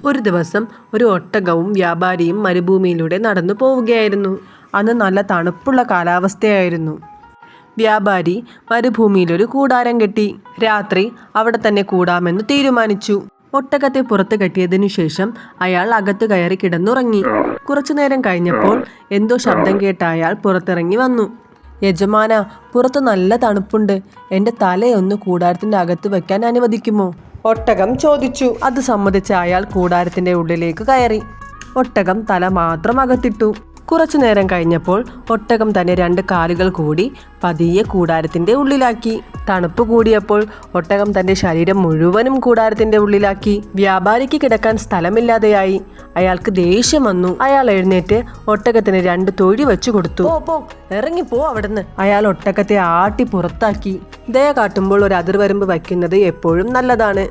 ഒരു ദിവസം ഒരു ഒട്ടകവും വ്യാപാരിയും മരുഭൂമിയിലൂടെ നടന്നു പോവുകയായിരുന്നു. അന്ന് നല്ല തണുപ്പുള്ള കാലാവസ്ഥയായിരുന്നു. വ്യാപാരി മരുഭൂമിയിലൊരു കൂടാരം കെട്ടി. രാത്രി അവിടെ തന്നെ കൂടാമെന്ന് തീരുമാനിച്ചു. ഒട്ടകത്തെ പുറത്ത് കെട്ടിയതിനു ശേഷം അയാൾ അകത്ത് കയറി കിടന്നുറങ്ങി. കുറച്ചു നേരം കഴിഞ്ഞപ്പോൾ എന്തോ ശബ്ദം കേട്ട അയാൾ പുറത്തിറങ്ങി വന്നു. യജമാന, പുറത്ത് നല്ല തണുപ്പുണ്ട്. എൻ്റെ തലയൊന്ന് കൂടാരത്തിൻ്റെ അകത്ത് വെക്കാൻ അനുവദിക്കുമോ? ഒട്ടകം ചോദിച്ചു. അത് സമ്മതിച്ച അയാൾ കൂടാരത്തിൻ്റെ ഉള്ളിലേക്ക് കയറി. ഒട്ടകം തല മാത്രം അകത്തിട്ടു. കുറച്ചു നേരം കഴിഞ്ഞപ്പോൾ ഒട്ടകം തന്റെ 2 കാലുകൾ കൂടി പതിയെ കൂടാരത്തിന്റെ ഉള്ളിലാക്കി. തണുപ്പ് കൂടിയപ്പോൾ ഒട്ടകം തന്റെ ശരീരം മുഴുവനും കൂടാരത്തിന്റെ ഉള്ളിലാക്കി. വ്യാപാരിക്ക് കിടക്കാൻ സ്ഥലമില്ലാതെയായി. അയാൾക്ക് ദേഷ്യം വന്നു. അയാൾ എഴുന്നേറ്റ് ഒട്ടകത്തിന് 2 തൊഴി വെച്ചു കൊടുത്തു. ഇറങ്ങിപ്പോ അവിടുന്ന്. അയാൾ ഒട്ടകത്തെ ആട്ടി പുറത്താക്കി. ദയ കാട്ടുമ്പോൾ ഒരു അതിർവരമ്പ് വയ്ക്കുന്നത് എപ്പോഴും നല്ലതാണ്.